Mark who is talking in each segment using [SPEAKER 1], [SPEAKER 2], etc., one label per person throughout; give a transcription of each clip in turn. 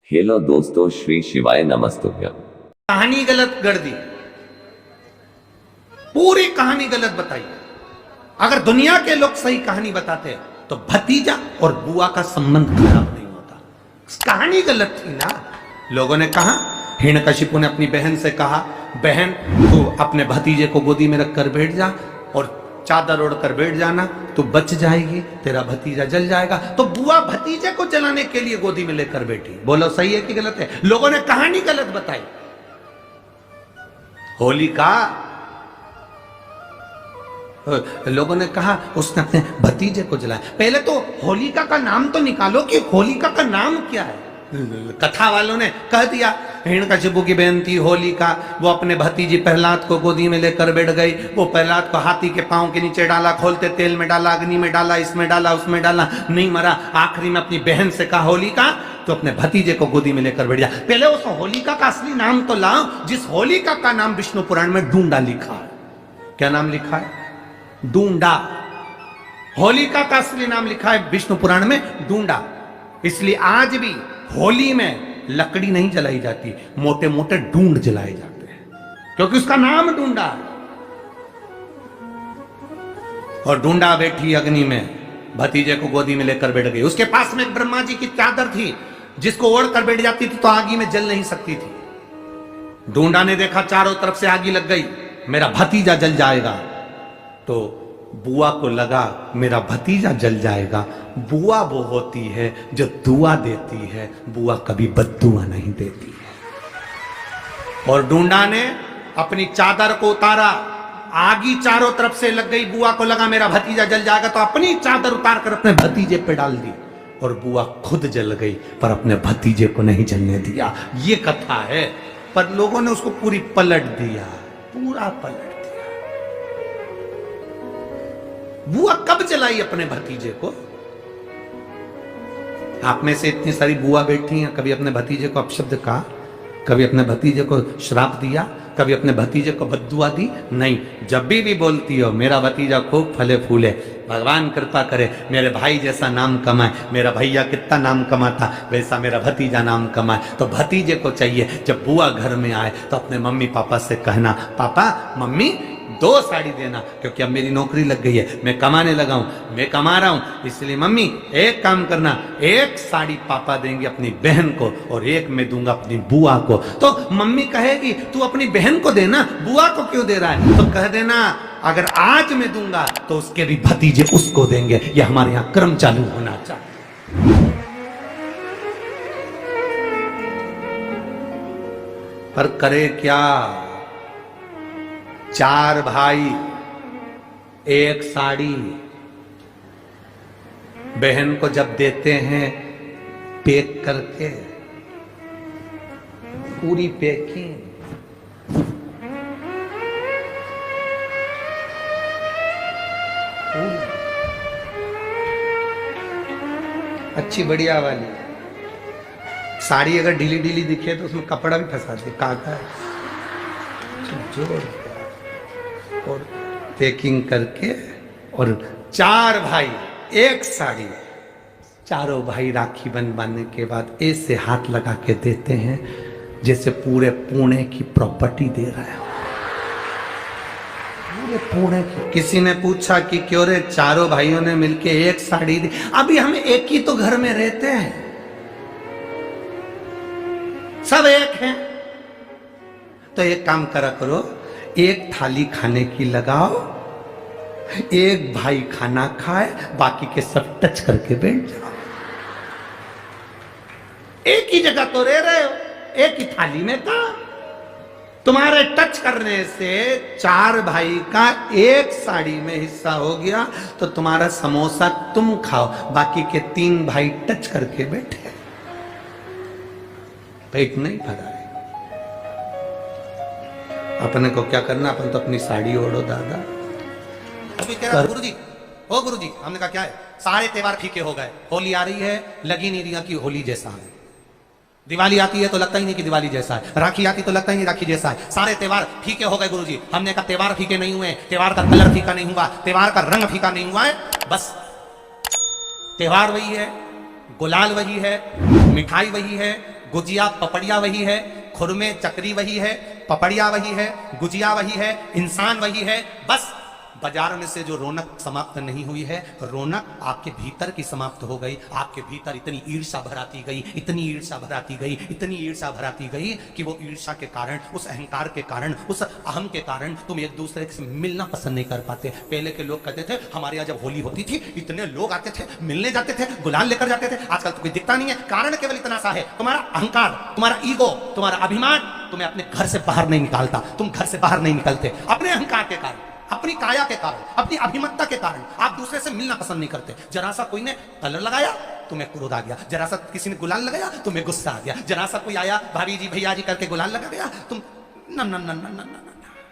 [SPEAKER 1] Hello दोस्तों, श्री शिवाय नमस्तुभ्यम।
[SPEAKER 2] कहानी गलत कर दी, पूरी कहानी गलत बताई। अगर दुनिया के लोग सही कहानी बताते तो भतीजा और बुआ का संबंध खराब नहीं होता। कहानी गलत थी ना। लोगों ने कहा, हिरण्यकशिपु ने अपनी बहन से कहा, बहन तू अपने भतीजे को गोदी में रखकर बैठ जा और चादर ओढ़कर बैठ जाना, तू बच जाएगी, तेरा भतीजा जल जाएगा। तो बुआ भतीजे को जलाने के लिए गोदी में लेकर बैठी। बोलो सही है कि गलत है? लोगों ने कहानी गलत बताई। होलिका, लोगों ने कहा उसने अपने भतीजे को जलाया। पहले तो होलिका का नाम तो निकालो कि होलिका का नाम क्या है। कथा वालों ने कह दिया हिरण्यकशिपु की बहन थी होलिका, वो अपने भतीजी प्रहलाद को गोदी में लेकर बैठ गई। वो प्रहलाद को हाथी के पांव के नीचे डाला, खोलते तेल में डाला, अग्नि में डाला, इसमें डाला, उसमें डाला, नहीं मरा। आखिरी में अपनी बहन से कहा, होलिका तो अपने भतीजे को गोदी में लेकर बैठ जा। पहले उस होलिका का असली नाम तो लाओ, जिस होलिका का नाम विष्णु पुराण में डूंडा लिखा है। क्या नाम लिखा है? डूंडा। होलिका का असली नाम लिखा है विष्णु पुराण में डूंडा। इसलिए आज भी होली में लकड़ी नहीं जलाई जाती, मोटे मोटे डूंड जलाए जाते हैं, क्योंकि उसका नाम डूंडा है। और डूंडा बैठी अग्नि में, भतीजे को गोदी में लेकर बैठ गई। उसके पास में एक ब्रह्मा जी की चादर थी, जिसको ओढ़कर बैठ जाती थी तो आगी में जल नहीं सकती थी। डूंडा ने देखा चारों तरफ से आगी लग गई, मेरा भतीजा जल जाएगा। तो बुआ को लगा मेरा भतीजा जल जाएगा। बुआ वो होती है जो दुआ देती है, बुआ कभी बद्दुआ नहीं देती है। और डूंडा ने अपनी चादर को उतारा, आगी चारों तरफ से लग गई। बुआ को लगा मेरा भतीजा जल जाएगा, तो अपनी चादर उतार कर अपने भतीजे पे डाल दी और बुआ खुद जल गई, पर अपने भतीजे को नहीं जलने दिया। ये कथा है, पर लोगों ने उसको पूरी पलट दिया, पूरा पलट दिया। बुआ कब जलाई अपने भतीजे को? आप में से इतनी सारी बुआ बैठी हैं, कभी अपने भतीजे को अपशब्द कहा? कभी अपने भतीजे को श्राप दिया? कभी अपने भतीजे को बद्दुआ दी? नहीं। जब भी बोलती हो मेरा भतीजा खूब फले फूले, भगवान कृपा करे मेरे भाई जैसा नाम कमाए, मेरा भैया कितना नाम कमाता वैसा मेरा भतीजा नाम कमाए, तो भतीजे को चाहिए जब बुआ घर में आए तो अपने मम्मी पापा से कहना, पापा मम्मी 2 साड़ी देना, क्योंकि अब मेरी नौकरी लग गई है, मैं कमाने लगा हूं, मैं कमा रहा हूं, इसलिए मम्मी एक काम करना, 1 साड़ी पापा देंगे अपनी बहन को और 1 मैं दूंगा अपनी बुआ को। तो मम्मी कहेगी तू अपनी बहन को देना, बुआ को क्यों दे रहा है? तो कह देना अगर आज मैं दूंगा तो उसके भी भतीजे उसको देंगे। ये हमारे यहां क्रम चालू होना चाहिए। पर करे क्या? 4 भाई 1 साड़ी, बहन को जब देते हैं पैक करके, पूरी पैकिंग, अच्छी बढ़िया वाली साड़ी। अगर ढीली ढीली दिखे तो उसमें कपड़ा भी फंसा दे, काका जोड़ और पैकिंग करके। और 4 भाई 1 साड़ी, चारों भाई राखी बनवाने के बाद ऐसे हाथ लगा के देते हैं जैसे पूरे पुणे की प्रॉपर्टी दे रहा है, पूरे पुणे की। किसी ने पूछा कि क्यों रे, चारों भाइयों ने मिलके 1 साड़ी दी। अभी हम एक ही तो घर में रहते हैं, सब एक हैं, तो एक काम करा करो, 1 थाली खाने की लगाओ, 1 भाई खाना खाए, बाकी के सब टच करके बैठ जाओ। एक ही जगह तो रह रहे हो, एक ही थाली में था। तुम्हारे टच करने से 4 भाई का 1 साड़ी में हिस्सा हो गया, तो तुम्हारा समोसा तुम खाओ, बाकी के 3 भाई टच करके बैठे, पेट नहीं भरा है। अपने को क्या करना, अपन तो अपनी साड़ी ओढ़ो दादा। अभी कह रहा गुरुजी, ओ गुरुजी, हमने कहा क्या है, सारे त्योहार फीके हो गए, होली आ रही है, लगी नहीं रही कि होली जैसा है, दिवाली आती है तो लगता ही नहीं कि दिवाली जैसा है, राखी आती तो लगता ही नहीं राखी जैसा है, सारे त्योहार फीके हो गए गुरुजी। हमने कहा त्योहार फीके नहीं हुए, त्योहार का कलर फीका नहीं हुआ, त्योहार का रंग फीका नहीं हुआ है, बस त्योहार वही है, गुलाल वही है, मिठाई वही है, गुजिया पपड़िया वही है, खुरमे चकरी वही है, पपड़िया वही है, गुजिया वही है, इंसान वही है। बस बाजार में से जो रौनक समाप्त नहीं हुई है, रौनक आपके भीतर की समाप्त हो गई। आपके भीतर इतनी ईर्ष्या भराती गई, इतनी ईर्ष्या भराती गई, इतनी ईर्ष्या भराती गई कि वो ईर्ष्या के कारण, उस अहंकार के कारण, उस अहम के कारण तुम एक दूसरे से मिलना पसंद नहीं कर पाते। पहले के लोग कहते थे हमारे यहाँ जब होली होती थी इतने लोग आते थे, मिलने जाते थे, गुलाल लेकर जाते थे। आजकल तो कोई दिखता नहीं है। कारण केवल इतना सा है, तुम्हारा अहंकार, तुम्हारा ईगो, तुम्हारा अभिमान तुम्हें अपने घर से बाहर नहीं निकालता। तुम घर से बाहर नहीं निकलते अपने अहंकार के कारण, अपनी काया के कारण, अपनी अभिमतता के कारण। आप दूसरे से मिलना पसंद नहीं करते। जरा सा कोई ने कलर लगाया तुम्हें क्रोध आ गया, जरा सा किसी ने गुलाल लगाया तुम्हें गुस्सा आ गया, जरा सा कोई आया भाभी जी भैया जी करके गुलाल लगा गया तुम न न न न न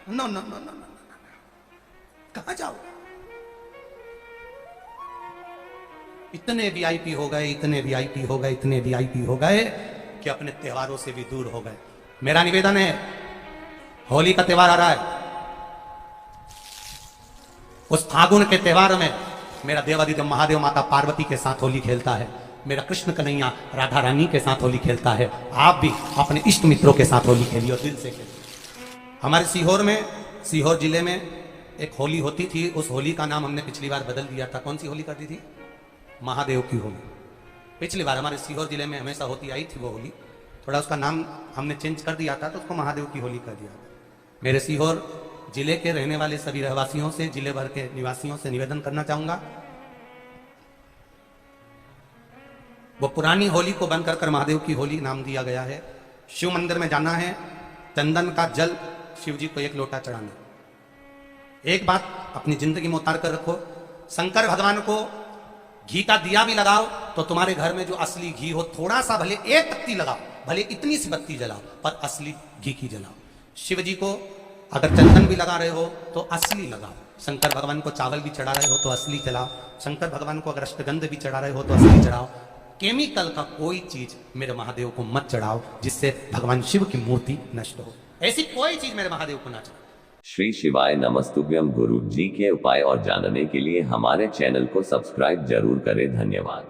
[SPEAKER 2] न न न कहां जाओ। इतने वीआईपी हो गए, इतने वीआईपी हो गए, इतने वीआईपी हो गए कि अपने त्योहारों से भी दूर हो गए। मेरा निवेदन है, होली का त्योहार आ रहा है, उस फागुन के त्योहार में मेरा देवादिदेव महादेव माता पार्वती के साथ होली खेलता है, मेरा कृष्ण कन्हैया राधा रानी के साथ होली खेलता है। आप भी अपने इष्ट मित्रों के साथ होली खेलिए और दिल से खेलिए। हमारे सीहोर जिले में एक होली होती थी। उस होली का नाम हमने पिछली बार बदल दिया था। कौन सी होली कर दी थी? महादेव की होली। पिछली बार हमारे सीहोर जिले में हमेशा होती आई थी वो होली, थोड़ा उसका नाम हमने चेंज कर दिया था तो उसको महादेव की होली कर दिया। मेरे सीहोर जिले के रहने वाले सभी रहवासियों से, जिले भर के निवासियों से निवेदन करना चाहूंगा, वो पुरानी होली को बंद कर महादेव की होली नाम दिया गया है। शिव मंदिर में जाना है, चंदन का जल शिव जी को एक लोटा चढ़ाना। एक बात अपनी जिंदगी में उतार कर रखो, शंकर भगवान को घी का दिया भी लगाओ तो तुम्हारे घर में जो असली घी हो, थोड़ा सा भले एक पत्ती लगाओ, भले इतनी सी बत्ती जलाओ, पर असली घी की जलाओ। शिव जी को अगर चंदन भी लगा रहे हो तो असली लगाओ। शंकर भगवान को चावल भी चढ़ा रहे हो तो असली चढ़ाओ। शंकर भगवान को अगर अष्टगंध भी चढ़ा रहे हो तो असली चढ़ाओ। केमिकल का कोई चीज मेरे महादेव को मत चढ़ाओ जिससे भगवान शिव की मूर्ति नष्ट हो। ऐसी कोई चीज मेरे महादेव को ना चढ़ाओ।
[SPEAKER 1] श्री शिवाय नमस्तुभ्यम। गुरु जी के उपाय और जानने के लिए हमारे चैनल को सब्सक्राइब जरूर करें। धन्यवाद।